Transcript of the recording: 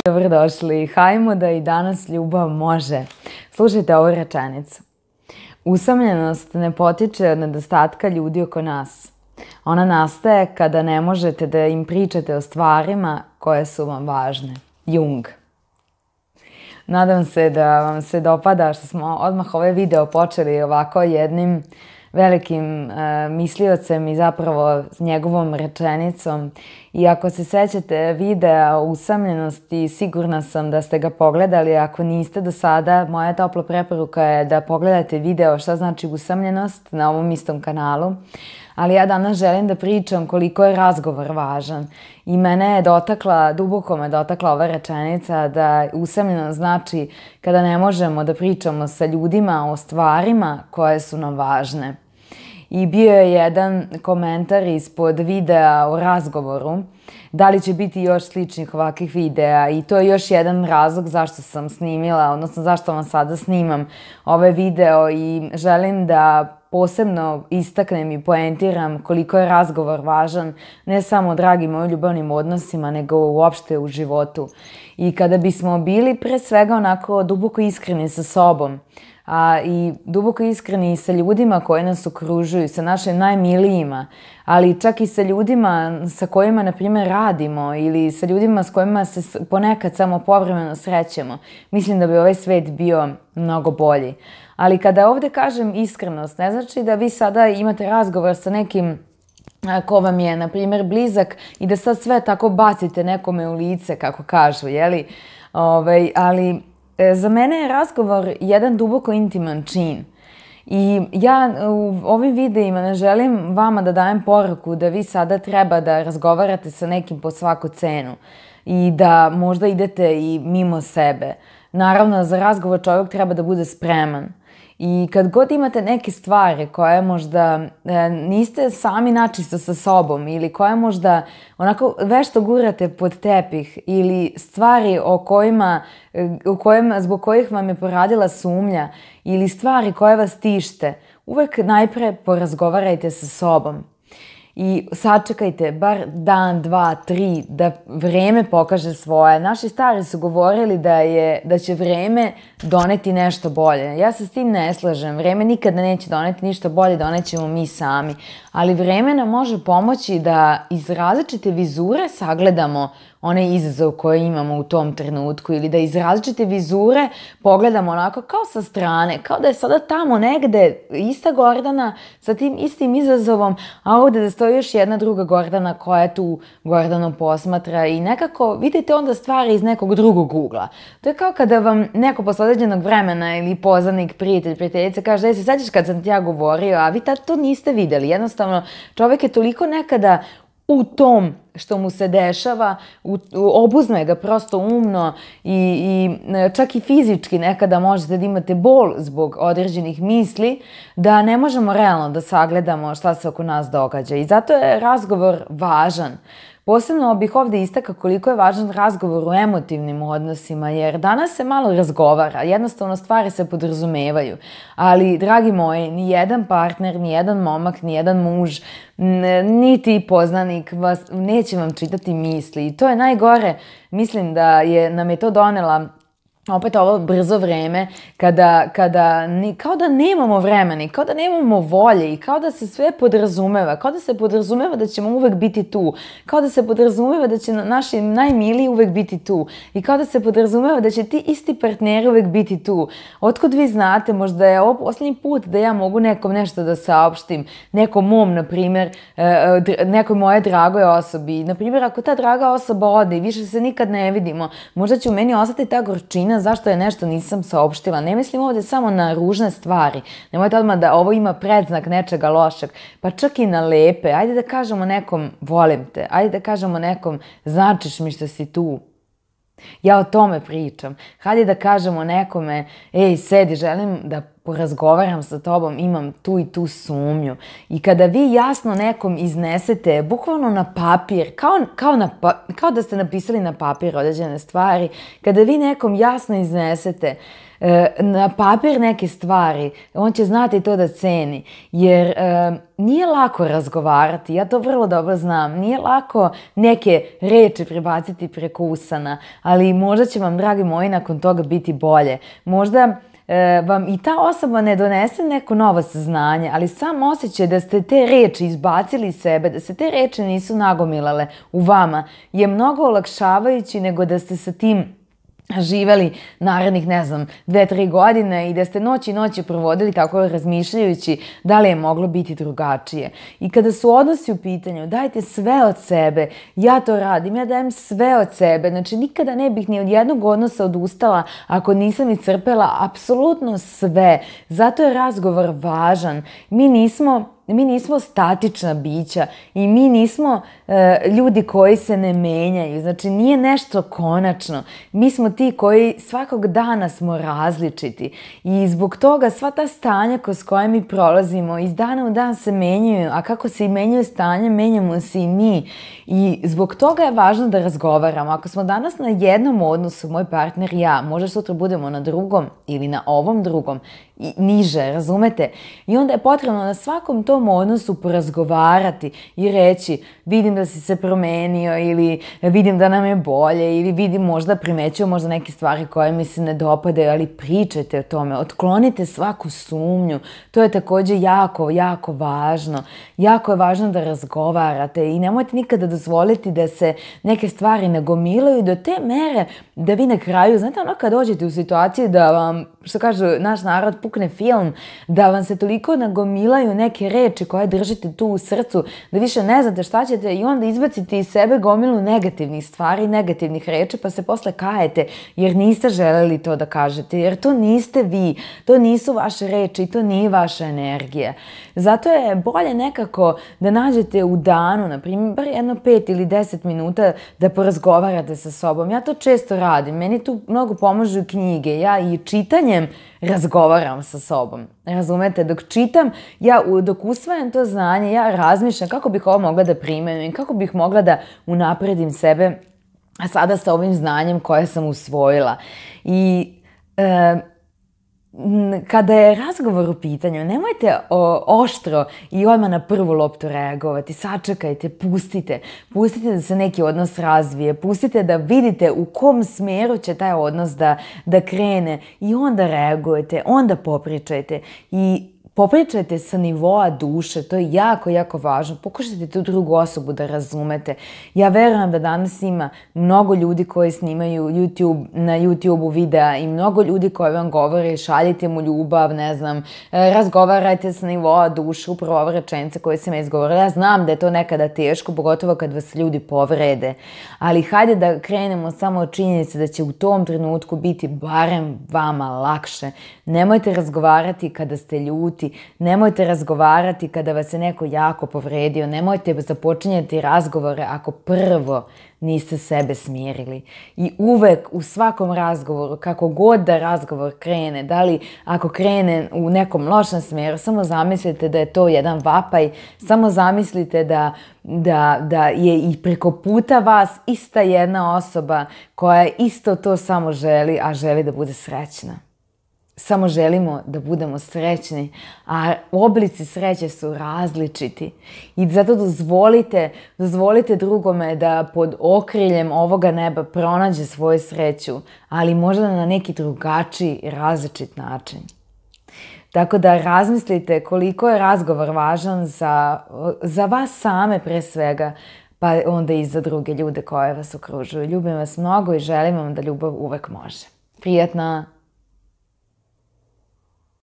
Dobrodošli. Hajmo da i danas ljubav može. Slušajte ovu rečenicu. Usamljenost ne potiče od nedostatka ljudi oko nas. Ona nastaje kada ne možete da im pričate o stvarima koje su vam važne. Jung. Nadam se da vam se dopada što smo odmah ovaj video počeli ovako jednim velikim misliocem i zapravo njegovom rečenicom. I ako se sećate videa o usamljenosti, sigurna sam da ste ga pogledali. Ako niste do sada, moja topla preporuka je da pogledate video šta znači usamljenost na ovom istom kanalu. Ali ja danas želim da pričam koliko je razgovor važan. I mene je dotakla, duboko me dotakla ova rečenica da usamljenost znači kada ne možemo da pričamo sa ljudima o stvarima koje su nam važne. I bio je jedan komentar ispod videa o razgovoru. Da li će biti još sličnih ovakvih videa i to je još jedan razlog zašto sam snimila, odnosno zašto vam sada snimam ovaj video i želim da posebno istaknem i poentiram koliko je razgovor važan ne samo, dragi moji, ljubavnim odnosima, nego uopšte u životu. I kada bismo bili pre svega onako duboko iskreni sa sobom, i duboko iskreni sa ljudima koji nas okružuju, sa našim najmilijima, ali čak i sa ljudima sa kojima, na primjer, radimo ili sa ljudima s kojima se ponekad samo povremeno srećemo, mislim da bi ovaj svet bio mnogo bolji. Ali kada ovdje kažem iskrenost, ne znači da vi sada imate razgovor sa nekim ko vam je, na primjer, blizak i da sad sve tako bacite nekome u lice, kako kažu, jeli? Ali za mene je razgovor jedan duboko intiman čin. I ja u ovim videima ne želim vama da dajem poruku da vi sada treba da razgovarate sa nekim po svaku cenu i da možda idete i mimo sebe. Naravno, za razgovor čovjek treba da bude spreman. I kad god imate neke stvari koje možda niste sami načisto sa sobom ili koje možda onako vešto gurate pod tepih ili stvari zbog kojih vam je poradila sumnja ili stvari koje vas tište, uvek najpre porazgovarajte sa sobom. I sačekajte bar dan, dva, tri, da vreme pokaže svoje. Naši stari su govorili da će vreme doneti nešto bolje. Ja se s tim ne slažem. Vreme nikada neće doneti ništa bolje, donećemo mi sami. Ali vreme nam može pomoći da iz različite vizure sagledamo onaj izazov koji imamo u tom trenutku ili da iz različite vizure pogledamo onako kao sa strane, kao da je sada tamo negde ista Gordana sa tim istim izazovom, a ovdje da stoji još jedna druga Gordana koja tu Gordanu posmatra i nekako vidite onda stvari iz nekog drugog ugla. To je kao kada vam neko posle određenog vremena ili poznanik, prijatelj, prijateljica kaže, se sećaš kad sam ti ja govorio, a vi tad to niste videli. Jednostavno, čovjek je toliko nekada u tom što mu se dešava, obuzme ga prosto umno i čak i fizički nekada možete da imate bol zbog određenih misli, da ne možemo realno da sagledamo šta se oko nas događa. I zato je razgovor važan. Posebno bih ovdje istakla koliko je važan razgovor u emotivnim odnosima, jer danas se malo razgovara, jednostavno stvari se podrazumevaju. Ali, dragi moji, ni jedan partner, ni jedan momak, ni jedan muž, niti poznanik neće vam čitati misli. I to je najgore, mislim da nam je to donela opet ovo brzo vreme, kao da nemamo vremena, kao da nemamo volje i kao da se sve podrazumeva, kao da se podrazumeva da ćemo uvek biti tu, kao da se podrazumeva da će naši najmiliji uvek biti tu i kao da se podrazumeva da će ti isti partneri uvek biti tu. Otkud vi znate, možda je ovo posljednji put da ja mogu nekom nešto da saopštim, nekom mom, na primjer, nekoj moje dragoj osobi. Na primjer, ako ta draga osoba ode i više se nikad ne vidimo, možda će u meni ostati ta gorčina zašto je nešto nisam saopštila. Ne mislim ovdje samo na ružne stvari. Nemojte odmah da ovo ima predznak nečega lošeg. Pa čak i na lepe. Ajde da kažemo nekom volim te. Ajde da kažemo nekom značiš mi što si tu. Ja o tome pričam. Hajde da kažemo nekome, ej, sedi, želim da porazgovaram sa tobom, imam tu i tu sumnju. I kada vi jasno nekom iznesete, bukvalno na papir, kao da ste napisali na papir određene stvari, kada vi nekom jasno iznesete na papir neke stvari, on će znati to da ceni. Jer nije lako razgovarati, ja to vrlo dobro znam, nije lako neke reči prebaciti preko usana, ali možda će vam, dragi moji, nakon toga biti bolje. Možda vam i ta osoba ne donese neko novo saznanje, ali sam osjećaj da ste te reči izbacili iz sebe, da se te reči nisu nagomilale u vama, je mnogo olakšavajući nego da ste sa tim živeli narednih, 2-3 godine i da ste noći i noći provodili tako razmišljajući da li je moglo biti drugačije. I kada su odnosi u pitanju, dajte sve od sebe. Ja to radim, ja dajem sve od sebe. Znači, nikada ne bih ni od jednog odnosa odustala ako nisam iscrpela apsolutno sve. Zato je razgovor važan. Mi nismo statična bića i mi nismo ljudi koji se ne menjaju. Znači, nije nešto konačno. Mi smo ti koji svakog dana smo različiti i zbog toga sva ta stanja kroz koje mi prolazimo iz dana u dan se menjaju, a kako se i menjaju stanja, menjamo se i mi. I zbog toga je važno da razgovaramo. Ako smo danas na jednom odnosu, moj partner i ja, možda sutra budemo na drugom ili na ovom drugom, i niže, razumete? I onda je potrebno na svakom tom odnosu porazgovarati i reći vidim da si se promenio ili vidim da nam je bolje ili vidim možda primećujem možda neke stvari koje mi se ne dopadaju, ali pričajte o tome, otklonite svaku sumnju. To je također jako, jako važno. Jako je važno da razgovarate i nemojte nikada dozvoliti da se neke stvari nagomilaju do te mere da vi na kraju, znate ono kad dođete u situaciju da vam, što kažu naš narod, pukne film, da vam se toliko nagomilaju neke reči koje držite tu u srcu, da više ne znate šta ćete i onda izbacite iz sebe gomilu negativnih stvari, negativnih reči, pa se posle kajete jer niste želeli to da kažete, jer to niste vi, to nisu vaše reči i to nije vaša energija. Zato je bolje nekako da nađete u danu, na primjer, bar jedno 5 ili 10 minuta da porazgovarate sa sobom. Ja to često radim, meni tu mnogo pomažu knjige, ja i čitanjem razgovaram sa sobom. Razumete, dok čitam, dok usvajam to znanje, ja razmišljam kako bih ovo mogla da primenim, kako bih mogla da unapredim sebe, a sada sa ovim znanjem koje sam usvojila. I kada je razgovor u pitanju, nemojte oštro i odmah na prvu loptu reagovati. Sačekajte, pustite da se neki odnos razvije, pustite da vidite u kom smjeru će taj odnos da krene i onda reagujete, onda popričajte i popričajte sa nivoa duše, to je jako, jako važno. Pokušajte tu drugu osobu da razumete. Ja verujem da danas ima mnogo ljudi koji snimaju na YouTube-u videa i mnogo ljudi koji vam govore šaljite mu ljubav, razgovarajte sa nivoa duše, upravo ove rečenice koje sam izgovorila. Ja znam da je to nekada teško, pogotovo kad vas ljudi povrede, ali hajde da krenemo samo od činjenice da će u tom trenutku biti barem vama lakše. Nemojte razgovarati kada ste ljuti, nemojte razgovarati kada vas je neko jako povredio, nemojte započinjati razgovore ako prvo niste sebe smirili. I uvek u svakom razgovoru, kako god da razgovor krene, da li ako krene u nekom lošem smjeru, samo zamislite da je to jedan vapaj, samo zamislite da je i preko puta vas ista jedna osoba koja isto to samo želi, a želi da bude srećna. Samo želimo da budemo srećni, a oblici sreće su različiti. I zato dozvolite drugome da pod okriljem ovoga neba pronađe svoju sreću, ali možda na neki drugačiji i različit način. Tako da razmislite koliko je razgovor važan za vas same pre svega, pa onda i za druge ljude koje vas okružuju. Ljubim vas mnogo i želim vam da ljubav uvek može. Prijatna!